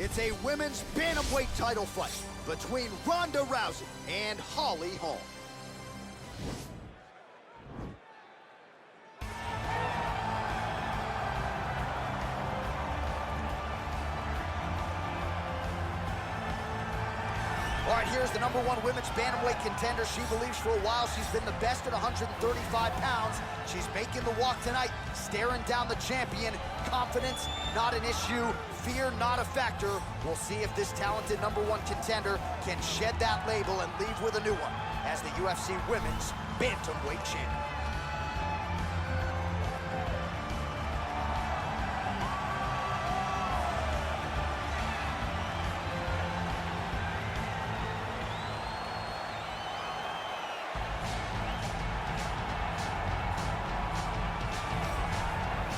It's a women's bantamweight title fight between Ronda Rousey and Holm. All right, here's the #1 women's bantamweight contender. She believes for a while she's been the best at 135 pounds. She's making the walk tonight, staring down the champion. Confidence, not an issue. Fear, not a factor. We'll see if this talented #1 contender can shed that label and leave with a new one as the UFC Women's Bantamweight Champion.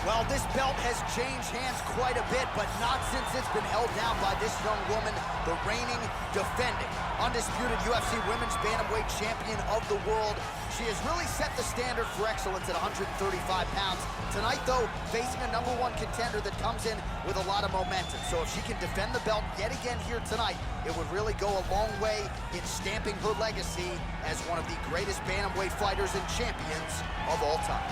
Well, this belt has changed hands quite a bit, but not since it's been held down by this young woman, the reigning, defending, undisputed UFC Women's Bantamweight Champion of the world. She has really set the standard for excellence at 135 pounds. Tonight, though, facing a #1 contender that comes in with a lot of momentum. So if she can defend the belt yet again here tonight, it would really go a long way in stamping her legacy as one of the greatest bantamweight fighters and champions of all time.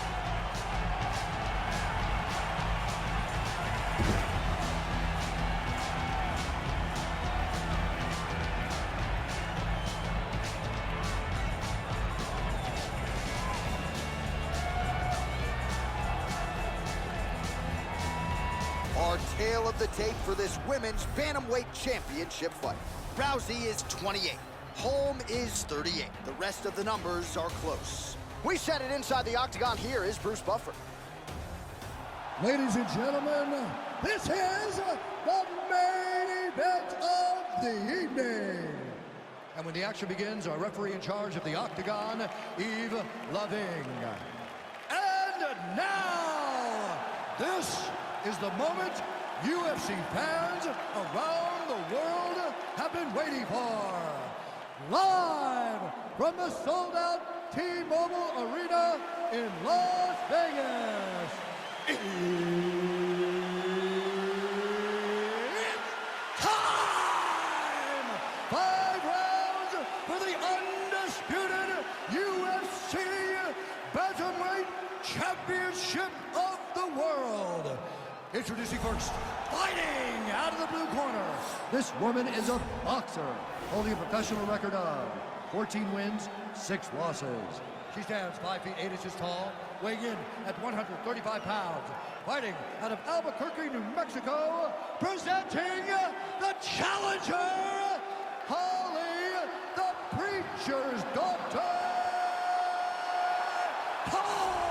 Our tale of the tape for this women's bantamweight championship fight. Rousey is 28. Holm is 38. The rest of the numbers are close. We set it inside the octagon. Here is Bruce Buffer. Ladies and gentlemen, this is the main event of the evening. And when the action begins, our referee in charge of the octagon, Yves Loving. And now, this is the moment UFC fans around the world have been waiting for. Live from the sold-out T-Mobile Arena in Las Vegas. It's time! 5 rounds for the undisputed UFC Bantamweight Championship of the world. Introducing first, fighting out of the blue corner. This woman is a boxer, holding a professional record of 14 wins, 6 losses. She stands 5 feet 8 inches tall, weighing in at 135 pounds. Fighting out of Albuquerque, New Mexico, presenting the challenger, Holly, the Preacher's Daughter, Holm.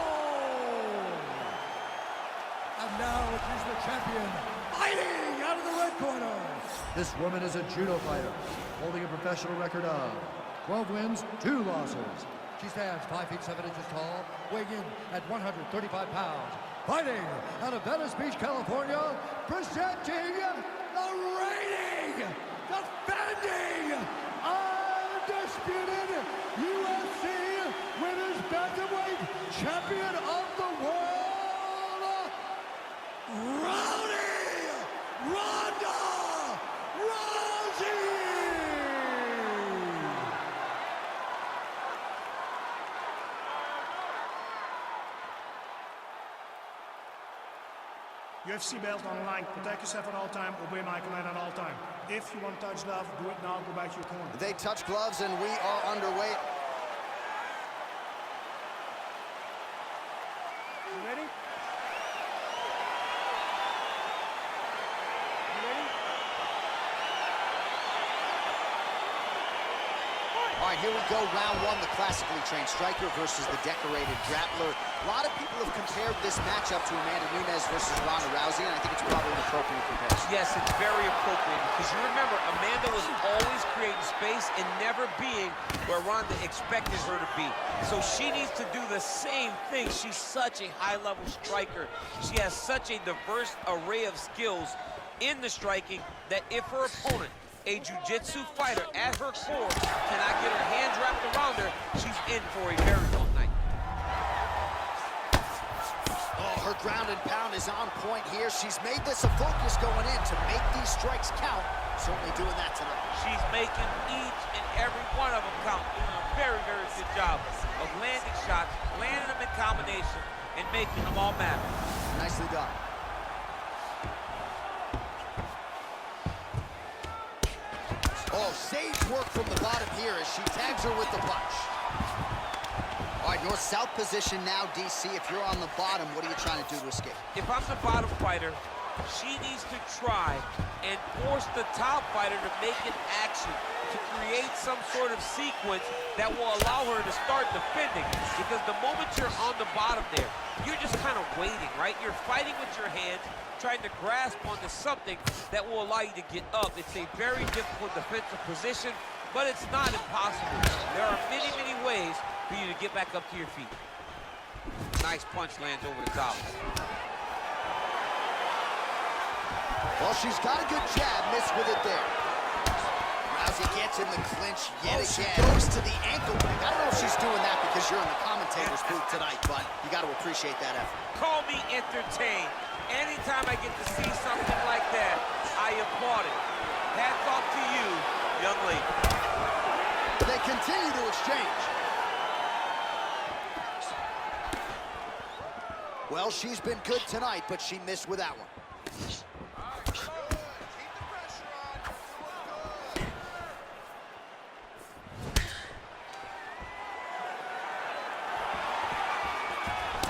And now she's the champion, fighting out of the red corner. This woman is a judo fighter, holding a professional record of 12 wins, 2 losses. She stands 5 feet 7 inches tall, weighing in at 135 pounds. Fighting out of Venice Beach, California, presenting the reigning, defending, undisputed UFC Women's Bantamweight Champion of the world, Ronda Rousey! UFC belt on the line. Protect yourself at all time. Obey my command at all time. If you want to touch glove, do it now. Go back to your corner. They touch gloves and we are underway. You ready? All right, here we go, round 1, the classically trained striker versus the decorated grappler. A lot of people have compared this matchup to Amanda Nunes versus Ronda Rousey, and I think it's probably an appropriate comparison. Yes, it's very appropriate because you remember, Amanda was always creating space and never being where Ronda expected her to be. So she needs to do the same thing. She's such a high-level striker. She has such a diverse array of skills in the striking that if her opponent, a jiu-jitsu fighter at her core, cannot get her hands wrapped around her, she's in for a very long night. Oh, her Her ground and pound is on point here. She's made this a focus going in to make these strikes count. Certainly doing that tonight. She's making each and every one of them count. Doing a very, very good job of landing shots, landing them in combination, and making them all matter. Nicely done. Oh, sage work from the bottom here as she tags her with the punch. All right, north-south position now, DC. If you're on the bottom, what are you trying to do to escape? If I'm the bottom fighter, she needs to try and force the top fighter to make an action to create some sort of sequence that will allow her to start defending. Because the moment you're on the bottom there, you're just kind of waiting, right? You're fighting with your hands, trying to grasp onto something that will allow you to get up. It's a very difficult defensive position, but it's not impossible. There are many, many ways for you to get back up to your feet. Nice punch lands over the top. Well, she's got a good jab, missed with it there. Rousey gets in the clinch yet again. She goes to the ankle break. I don't know if she's doing that because you're in the commentator's booth tonight, but you got to appreciate that effort. Call me entertained. Anytime I get to see something like that, I applaud it. Hats off to you, young lady. They continue to exchange. Well, she's been good tonight, but she missed with that one.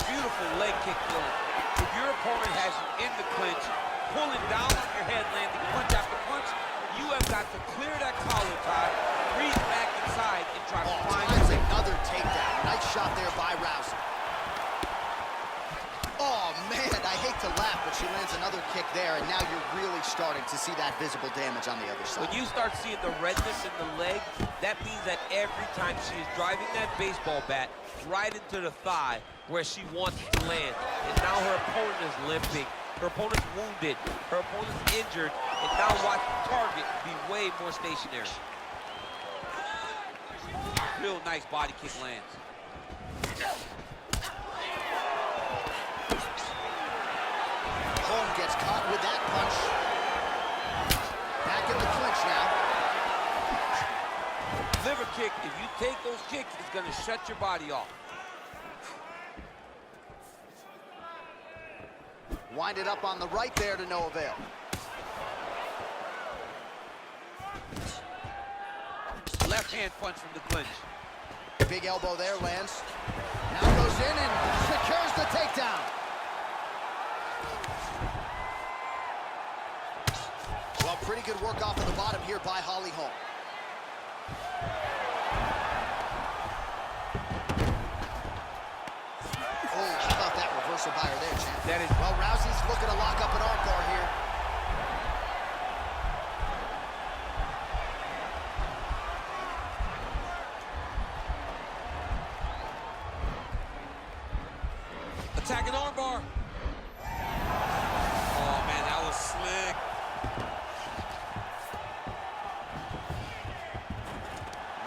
Beautiful leg kick throw. If your opponent has you in the clinch, pulling down on your head, landing punch after punch, you have got to clear that collar tie, breathe back inside, and try to find another takedown. Nice shot there by Rousey. Oh, man, I hate to laugh, but she lands another kick there, and now you're really starting to see that visible damage on the other side. When you start seeing the redness in the leg, that means that every time she is driving that baseball bat right into the thigh where she wants it to land, and now her opponent is limping, her opponent's wounded, her opponent's injured, and now watch the target be way more stationary. Real nice body kick lands. Holm gets caught with that punch. Back in the clinch now. Liver kick, if you take those kicks, it's gonna shut your body off. Winded up on the right there to no avail. Left hand punch from the clinch. Big elbow there lands. Now goes in and secures the takedown. Well, pretty good work off of the bottom here by Holly Holm. Oh, how about that reversal by her there, champ? That is... Well, Rousey's looking to lock up an armbar here. Attacking armbar. Oh, man, that was slick.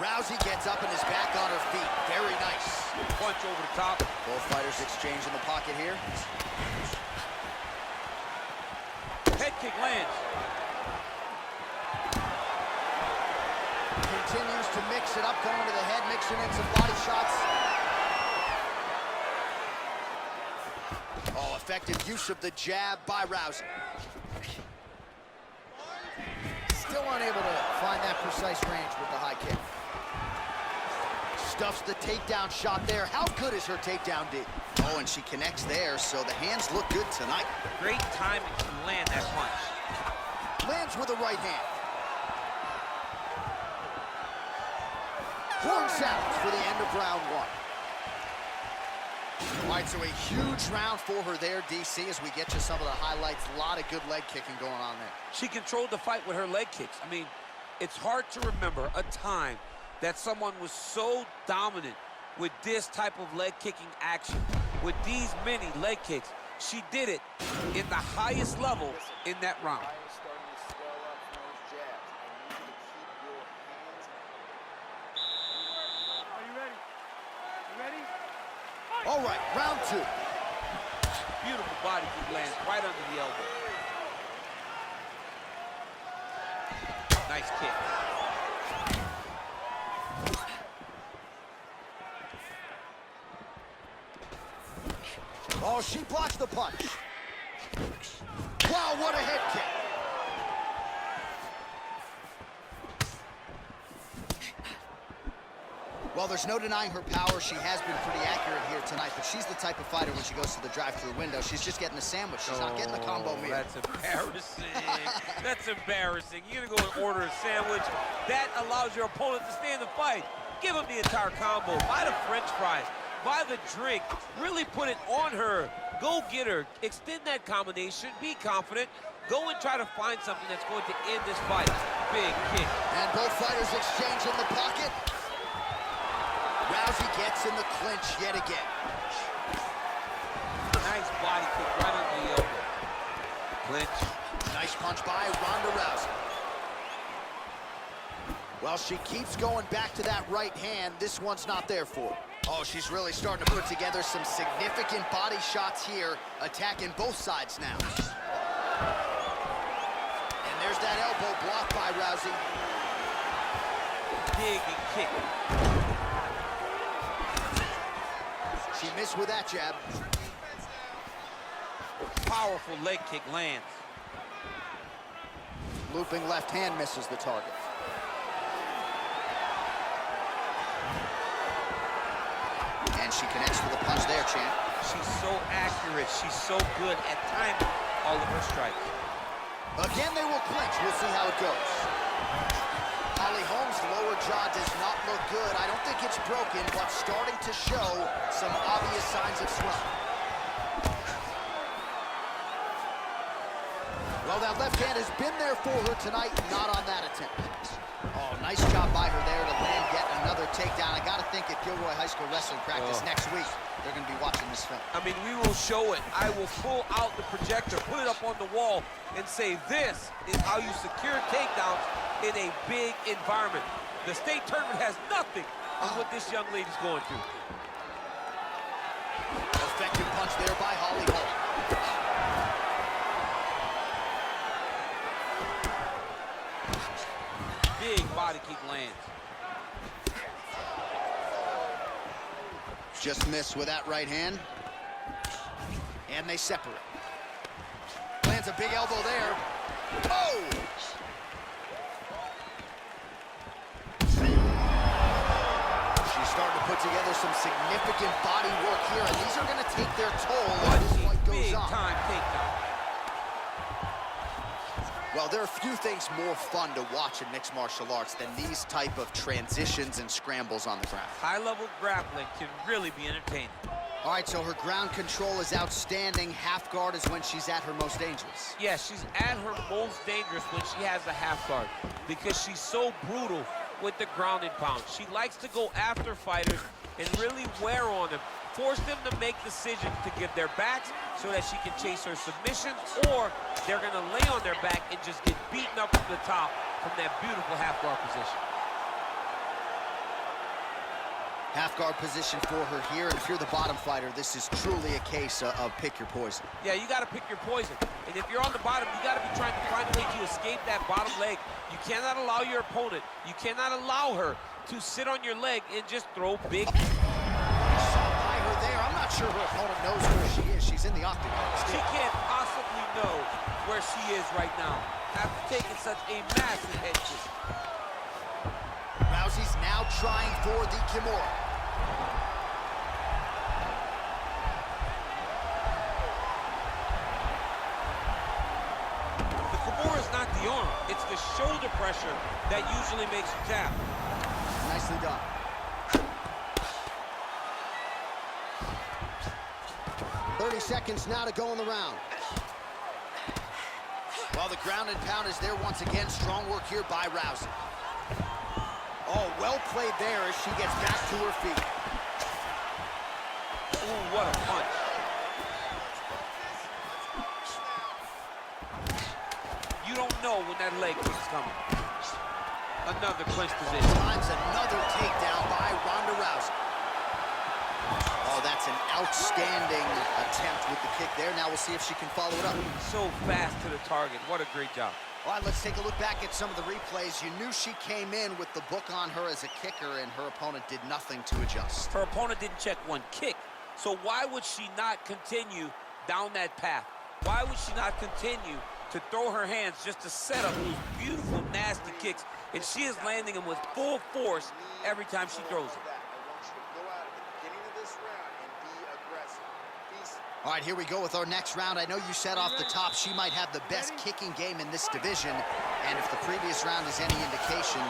Rousey gets up and is back on her feet. Very nice. Punch over the top. Both fighters exchange in the pocket here. Head kick lands. Continues to mix it up, going to the head, mixing in some body shots. Oh, effective use of the jab by Rousey. Still unable to find that precise range with the high kick. Stuffs the takedown shot there. How good is her takedown, D? Oh, and she connects there, so the hands look good tonight. Great timing to land that punch. Lands with the right hand. Horn sounds for the end of round one. All right, so a huge round for her there, DC, as we get you some of the highlights. A lot of good leg kicking going on there. She controlled the fight with her leg kicks. I mean, it's hard to remember a time that someone was so dominant with this type of leg kicking action, with these many leg kicks. She did it in the highest level in that round. Are you ready? You ready? All right, round two. beautiful body kick lands right under the elbow. Nice kick. Oh, she blocks the punch. Wow, what a head kick. Well, there's no denying her power. She has been pretty accurate here tonight, but she's the type of fighter when she goes to the drive-through window, she's just getting the sandwich. She's not getting the combo meal. That's embarrassing. That's embarrassing. You're gonna go and order a sandwich. That allows your opponent to stay in the fight. Give him the entire combo. Buy the French fries. Buy the drink. Really put it on her. Go get her. Extend that combination. Be confident. Go and try to find something that's going to end this fight. Big kick. And both fighters exchange in the pocket. Rousey gets in the clinch yet again. Nice body kick right under the elbow. Clinch. Nice punch by Ronda Rousey. Well, she keeps going back to that right hand. This one's not there for her. Oh, she's really starting to put together some significant body shots here, attacking both sides now. And there's that elbow blocked by Rousey. Big kick. She missed with that jab. Powerful leg kick lands. Looping left hand misses the target. And she connects with a punch there, champ. She's so accurate. She's so good at timing all of her strikes. Again, they will clinch. We'll see how it goes. Holm's lower jaw does not look good. I don't think it's broken, but starting to show some obvious signs of swelling. Well, that left hand has been there for her tonight, not on that attempt. Oh, nice job by her there to land yet another takedown. I got to think at Gilroy High School wrestling practice next week, they're going to be watching this film. I mean, we will show it. I will pull out the projector, put it up on the wall, and say, this is how you secure takedowns in a big environment. The state tournament has nothing on what this young lady's going through. Effective punch there by Holm. Big body kick lands. Just missed with that right hand. And they separate. Lands a big elbow there. Oh! She's starting to put together some significant body work here, and these are going to take their toll as this fight goes on. Big time takedown. Well, there are few things more fun to watch in mixed martial arts than these type of transitions and scrambles on the ground. High-level grappling can really be entertaining. All right, so her ground control is outstanding. Half guard is when she's at her most dangerous. Yes, she's at her most dangerous when she has a half guard because she's so brutal with the ground and pound. She likes to go after fighters and really wear on them, force them to make decisions to give their backs so that she can chase her submissions, or they're going to lay on their back and just get beaten up from the top from that beautiful half guard position. Half guard position for her here, and if you're the bottom fighter, this is truly a case of pick your poison. Yeah, you got to pick your poison. And if you're on the bottom, you got to be trying to find a way to escape that bottom leg. You cannot allow your opponent, you cannot allow her to sit on your leg and just throw big. Shot by her there. I'm not sure her opponent knows where she is. She's in the octagon. She can't possibly know where she is right now after taking such a massive head kick. Rousey's now trying for the Kimura. The Kimura is not the arm. It's the shoulder pressure that usually makes you tap. Nicely done. Seconds now to go in the round. Well, the ground and pound is there once again. Strong work here by Rousey. Oh, well played there as she gets back to her feet. Ooh, what a punch. You don't know when that leg kick's coming. Another clinch position. Times another takedown by Ronda Rousey. Oh, that's an outstanding attempt with the kick there. Now we'll see if she can follow it up. So fast to the target. What a great job. All right, let's take a look back at some of the replays. You knew she came in with the book on her as a kicker, and her opponent did nothing to adjust. Her opponent didn't check one kick. So why would she not continue down that path? Why would she not continue to throw her hands just to set up those beautiful, nasty kicks? And she is landing them with full force every time she throws it. All right, here we go with our next round. I know you said off the top she might have the best kicking game in this division, and if the previous round is any indication,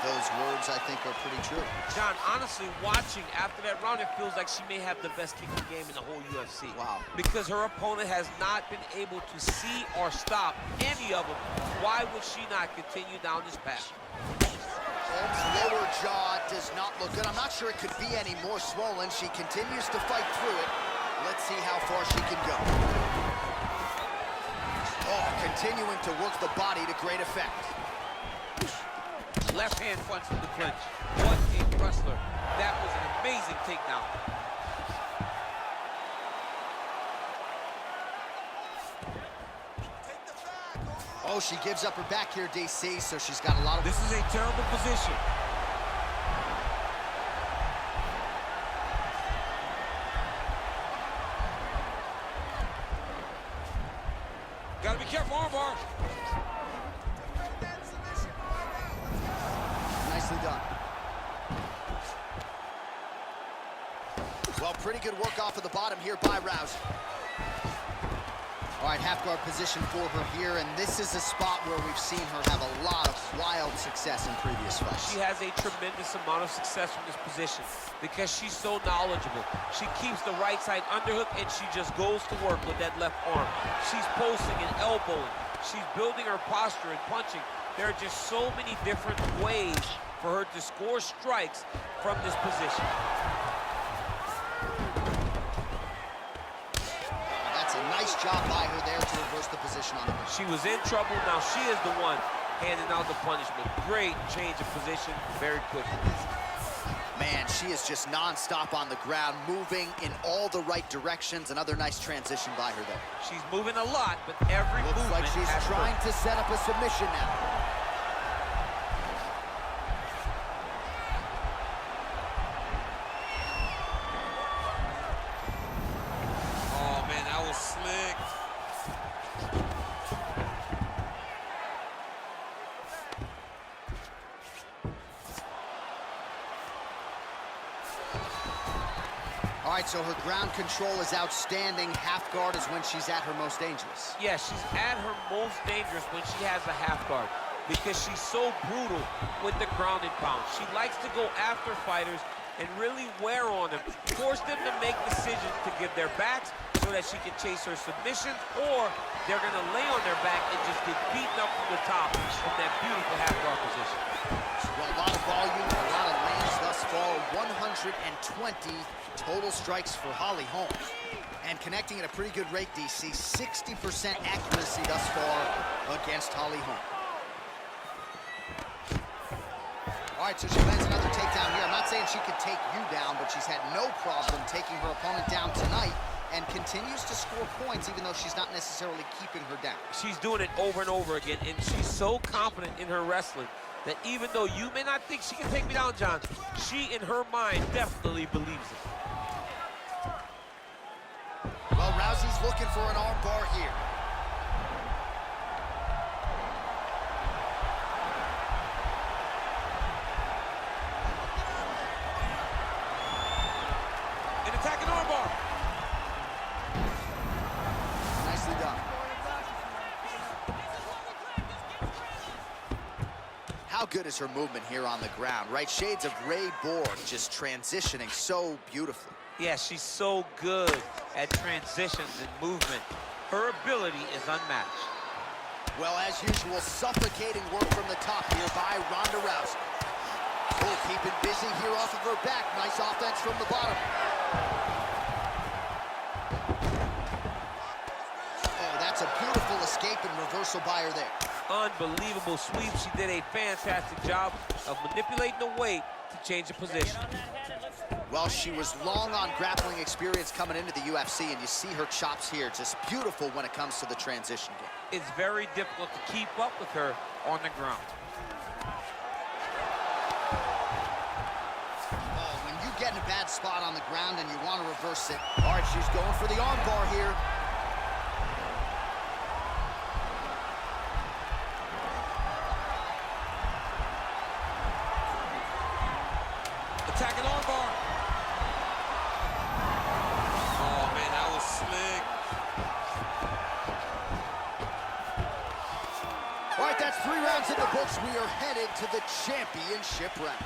those words, I think, are pretty true. John, honestly, watching after that round, it feels like she may have the best kicking game in the whole UFC. Wow. Because her opponent has not been able to see or stop any of them. Why would she not continue down this path? Holm's lower jaw does not look good. I'm not sure it could be any more swollen. She continues to fight through it. Let's see how far she can go. Oh, continuing to work the body to great effect. Left hand punch from the clinch. What a wrestler. That was an amazing takedown. Oh, she gives up her back here, DC, so she's got a lot of... This is a terrible position. Gotta be careful, armbar. Nicely done. Well, pretty good work off of the bottom here by Rousey. All right, half guard position for her here, and this is a spot where we've seen her have a lot of wild success in previous fights. She has a tremendous amount of success from this position because she's so knowledgeable. She keeps the right side underhook, and she just goes to work with that left arm. She's posting and elbowing. She's building her posture and punching. There are just so many different ways for her to score strikes from this position. Nice job by her there to reverse the position on the ring. She was in trouble. Now she is the one handing out the punishment. Great change of position very quickly. Man, she is just nonstop on the ground, moving in all the right directions. Another nice transition by her there. She's moving a lot, but every movement looks like she's trying to set up a submission now. All right, so her ground control is outstanding. Half guard is when she's at her most dangerous. Yeah, she's at her most dangerous when she has a half guard because she's so brutal with the ground and pound. She likes to go after fighters and really wear on them, force them to make decisions to give their backs so that she can chase her submissions, or they're gonna lay on their back and just get beaten up from the top from that beautiful half guard position. Well, a lot of volume, a lot of lanes thus far. 120 total strikes for Holly Holm. And connecting at a pretty good rate, DC. 60% accuracy thus far against Holly Holm. All right, so she lands another takedown here. I'm not saying she could take you down, but she's had no problem taking her opponent down tonight and continues to score points even though she's not necessarily keeping her down. She's doing it over and over again, and she's so confident in her wrestling that even though you may not think she can take me down, John, she, in her mind, definitely believes it. Well, Rousey's looking for an arm bar here. An attacking arm bar. Nicely done. How good is her movement here on the ground, right? Shades of Ray Borg, just transitioning so beautifully. Yeah, she's so good at transitions and movement. Her ability is unmatched. Well, as usual, suffocating work from the top here by Ronda Rousey. Oh, keeping busy here off of her back. Nice offense from the bottom. Oh, that's a beautiful escape and reversal by her there. Unbelievable sweep. She did a fantastic job of manipulating the weight to change the position. Well, she was long on grappling experience coming into the UFC, and you see her chops here, just beautiful when it comes to the transition game. It's very difficult to keep up with her on the ground. Oh, when you get in a bad spot on the ground and you want to reverse it. All right, she's going for the arm bar here. Attacking arm bar. Oh, man, that was slick. All right, that's 3 rounds in the books. We are headed to the championship rounds.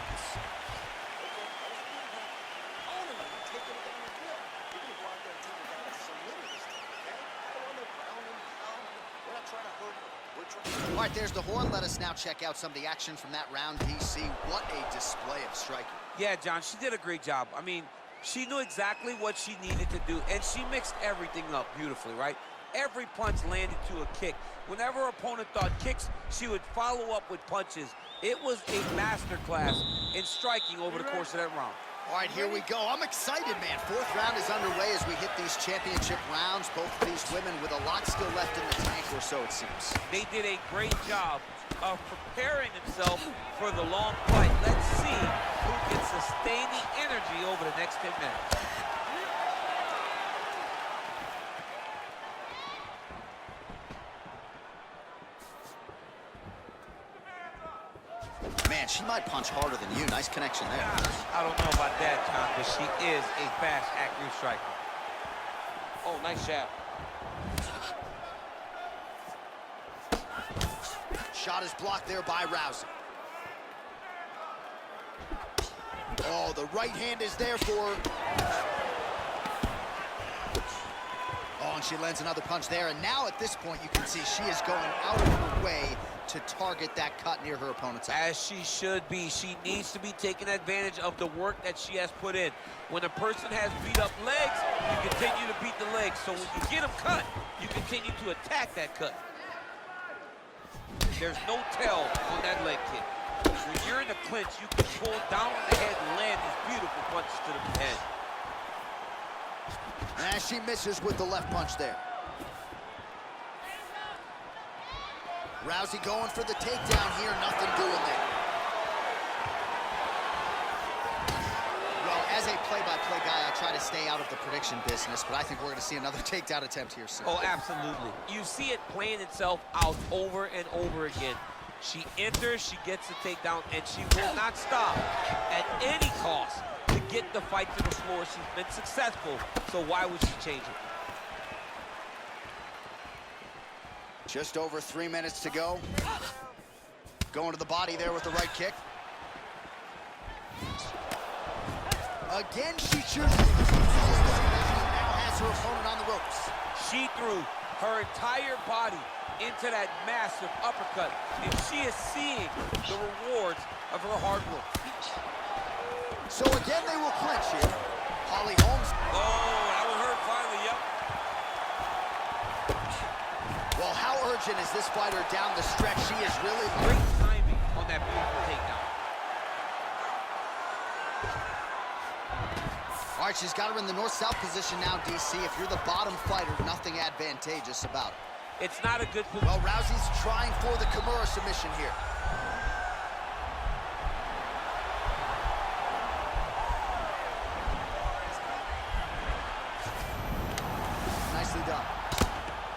All right, there's the horn. Let us now check out some of the action from that round, DC. What a display of striking. Yeah, John, she did a great job. I mean, she knew exactly what she needed to do, and she mixed everything up beautifully, right? Every punch landed to a kick. Whenever her opponent thought kicks, she would follow up with punches. It was a masterclass in striking over the course of that round. All right, here we go. I'm excited, man. 4th round is underway as we hit these championship rounds. Both of these women with a lot still left in the tank, or so it seems. They did a great job of preparing themselves for the long fight. Let's see who can sustain the energy over the next 10 minutes. Man, she might punch harder than you. Nice connection there. I don't know about that, John, but she is a fast, accurate striker. Oh, nice jab. Shot is blocked there by Rousey. Oh, the right hand is there for her. Oh, and she lands another punch there. And now at this point, you can see she is going out of her way to target that cut near her opponent's eye. As she should be. She needs to be taking advantage of the work that she has put in. When a person has beat up legs, you continue to beat the legs. So when you get them cut, you continue to attack that cut. There's no tell on that leg kick. When you're in the clinch, you can pull down on the head and land these beautiful punches to the head. And she misses with the left punch there. Rousey going for the takedown here, nothing doing there. Well, as a play-by-play guy, I try to stay out of the prediction business, but I think we're going to see another takedown attempt here soon. Oh, absolutely. You see it playing itself out over and over again. She enters, she gets the takedown, and she will not stop at any cost to get the fight to the floor. She's been successful, so why would she change it? Just over 3 minutes to go. Going to the body there with the right kick. Again, she chooses to now has her opponent on the ropes. She threw her entire body into that massive uppercut, and she is seeing the rewards of her hard work. So again, they will clinch here. Holm. Oh, that will hurt finally, yep. Well, how urgent is this fighter down the stretch? She is really Great timing on that beautiful takedown. All right, she's got her in the north-south position now, DC. If you're the bottom fighter, nothing advantageous about it. It's not a good position. Well, Rousey's trying for the Kimura submission here. Nicely done.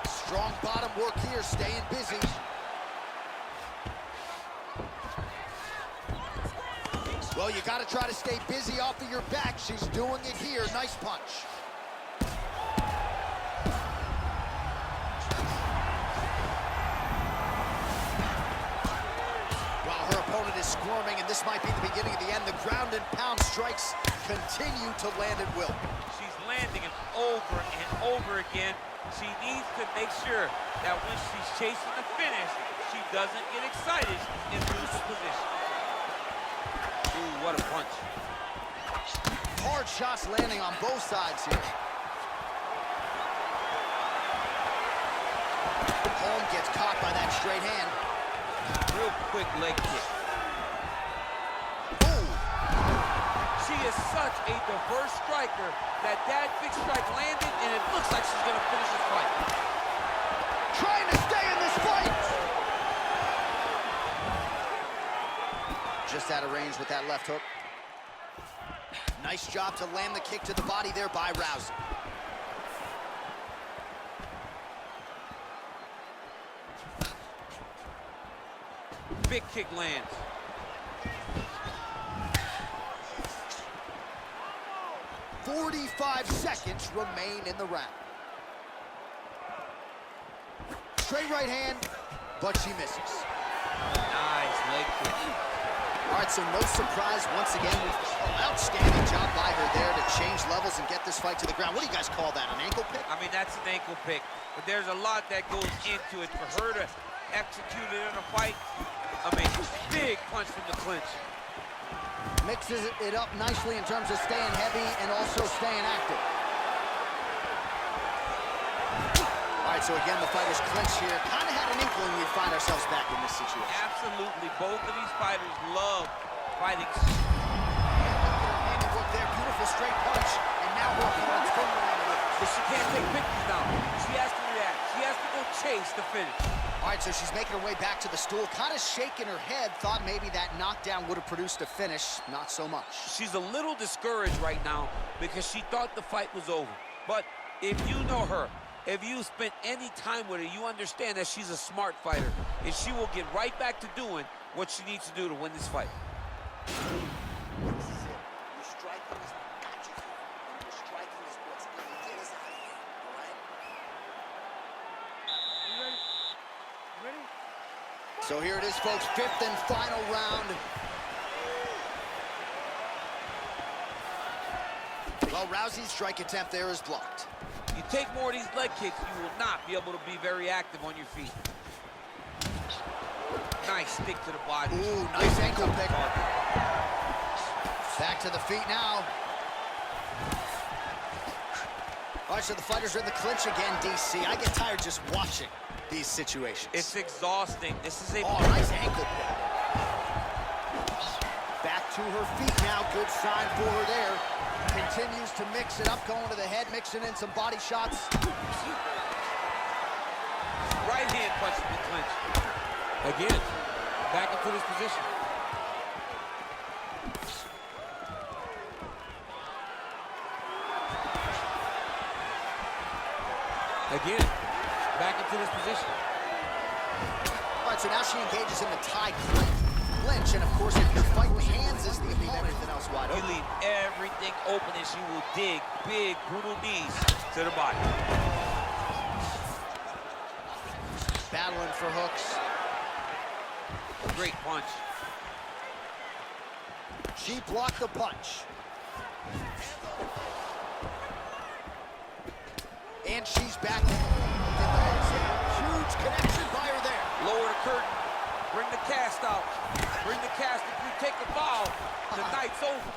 Strong bottom work here, staying busy. Well, you got to try to stay busy off of your back. She's doing it here. Nice punch. Well, her opponent is squirming, and this might be the beginning of the end. The ground and pound strikes continue to land at will. She's landing it over and over again. She needs to make sure that when she's chasing the finish, she doesn't get excited and lose the position. Ooh, what a punch. Hard shots landing on both sides here. Holm gets caught by that straight hand. Real quick leg kick. Ooh. She is such a diverse striker that big strike landed, and it looks like she's going to finish this fight. Trying to stay in this fight. Just out of range with that left hook. Nice job to land the kick to the body there by Rousey. Big kick lands. "45 seconds remain in the round. Straight right hand, but she misses. Nice leg kick. All right, so no surprise once again. Outstanding job by her there to change levels and get this fight to the ground. What do you guys call that, an ankle pick? I mean, that's an ankle pick, but there's a lot that goes into it. For her to execute it in a fight, I mean, big punch from the clinch. Mixes it up nicely in terms of staying heavy and also staying active. All right, so again, the fighters clinch here. Kind of had an inkling we'd find ourselves back in this situation. Absolutely. Both of these fighters love fighting. Handiwork there, beautiful straight punch, and now her opponent's finger on it. But she can't take pictures now. She has to react. She has to go chase the finish. All right, so she's making her way back to the stool, kind of shaking her head, thought maybe that knockdown would have produced a finish. Not so much. She's a little discouraged right now because she thought the fight was over. But if you know her, if you spent any time with her, you understand that she's a smart fighter, and she will get right back to doing what she needs to do to win this fight. This is it. Your striking is what got you here. And your striking is what's going to get us out of here. All right? You ready? You ready? So here it is, folks. 5th and final round. Well, Rousey's strike attempt there is blocked. You take more of these leg kicks, you will not be able to be very active on your feet. Nice stick to the body. Ooh, nice ankle pick. Back to the feet now. All right, so the fighters are in the clinch again, DC. I get tired just watching these situations. It's exhausting. This is a... Oh, nice ankle pick. Back to her feet now. Good sign for her there. Continues to mix it up, going to the head, mixing in some body shots. Right hand punch in the clinch. Again, back into this position. Again, back into this position. All right, so now she engages in the tie clinch, and of course, if you're fighting hands, is the opponent, everything else wide You open. leave everything open, and she will dig big, brutal knees to the body. Battling for hooks. Great punch. She blocked the punch. And she's back. Huge connection by her there. Lower the curtain. Bring the cast out. Bring the cast. If you take the foul, the night's over.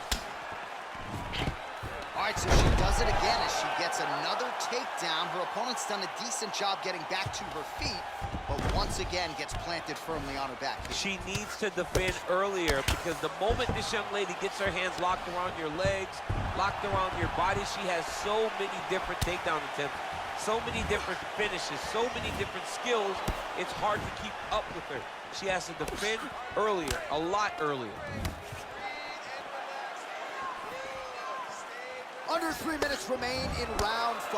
All right, so she does it again as she gets another takedown. Her opponent's done a decent job getting back to her feet, but once again gets planted firmly on her back. She needs to defend earlier, because the moment this young lady gets her hands locked around your legs, locked around your body, she has so many different takedown attempts, so many different finishes, so many different skills, it's hard to keep up with her. She has to defend earlier, a lot earlier. Under 3 minutes remain in round 5.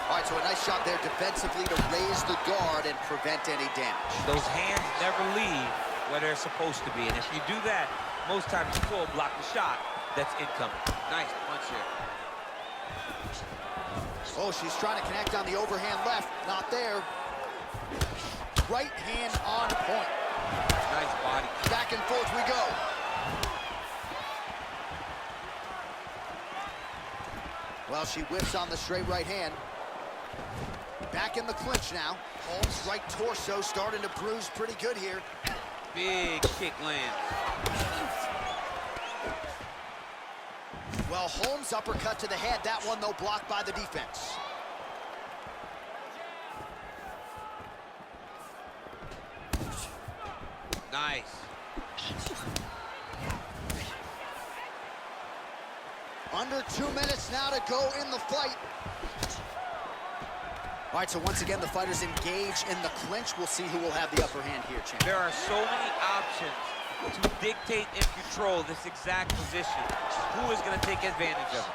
All right, so a nice shot there defensively to raise the guard and prevent any damage. Those hands never leave where they're supposed to be, and if you do that, most times you will block the shot that's incoming. Nice punch here. Oh, she's trying to connect on the overhand left. Not there. Right hand on point. Nice body. Back and forth we go. Well, she whips on the straight right hand. Back in the clinch now. Holm's right torso starting to bruise pretty good here. Big kick lands. Well, Holm's uppercut to the head. That one, though, blocked by the defense. Nice. Under 2 minutes now to go in the fight. All right, so once again, the fighters engage in the clinch. We'll see who will have the upper hand here, champ. There are so many options to dictate and control this exact position. Who is going to take advantage of it?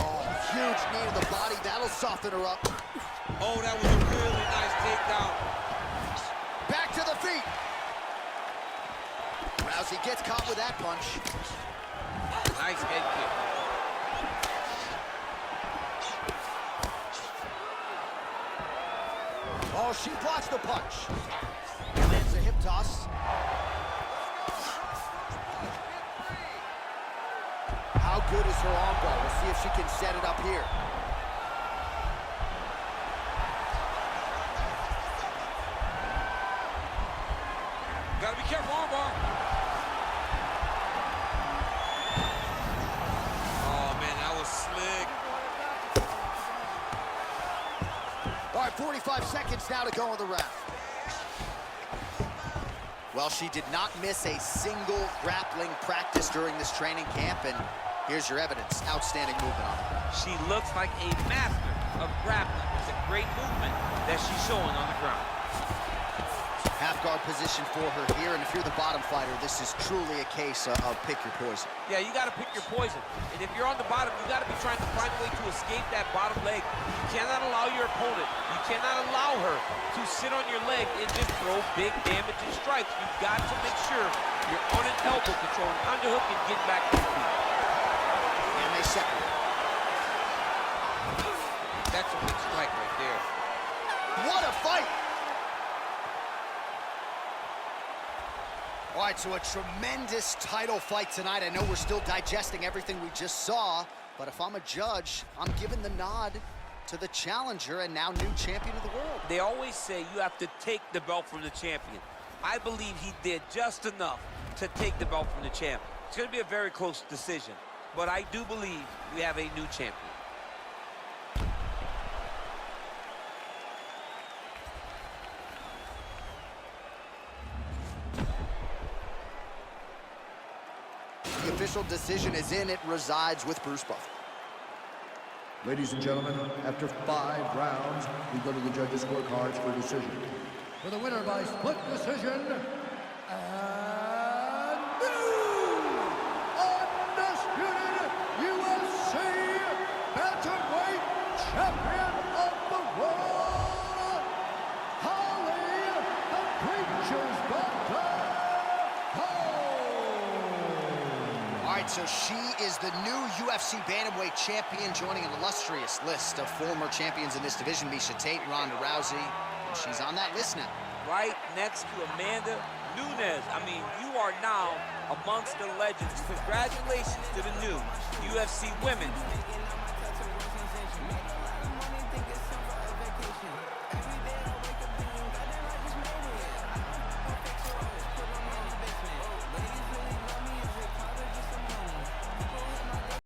Oh, huge knee to the body. That'll soften her up. Oh, that was a really nice takedown. Back to the feet. Rousey gets caught with that punch. Nice head kick. Oh, she blocks the punch. And lands a hip toss. How good is her arm bar? We'll see if she can set it up here. Gotta be careful, arm bar. Oh, man, that was slick. All right, 45 seconds now to go in the round. Well, she did not miss a single grappling practice during this training camp, and here's your evidence. Outstanding movement on her. She looks like a master of grappling. It's a great movement that she's showing on the ground. Half guard position for her here, and if you're the bottom fighter, this is truly a case of pick your poison. Yeah, you got to pick your poison. And if you're on the bottom, you got to be trying to find a way to escape that bottom leg. You cannot allow your opponent, you cannot allow her to sit on your leg and just throw big damaging strikes. You've got to make sure you're on an elbow control, an underhook, and get back to the feet. And they separate. That's a big strike right there. What a fight! All right, so a tremendous title fight tonight. I know we're still digesting everything we just saw, but if I'm a judge, I'm giving the nod to the challenger and now new champion of the world. They always say you have to take the belt from the champion. I believe he did just enough to take the belt from the champion. It's going to be a very close decision, but I do believe we have a new champion. The official decision is in. It resides with Bruce Buffer. Ladies and gentlemen, after 5 rounds, we go to the judges' scorecards for decision. For the winner by split decision, and new undisputed UFC bantamweight champion of the world, Holly the Preacher's Butter. All right, so she is the new UFC bantamweight champion, joining an illustrious list of former champions in this division. Miesha Tate, Ronda Rousey, and she's on that list now. Right next to Amanda Nunes. I mean, you are now amongst the legends. Congratulations to the new UFC women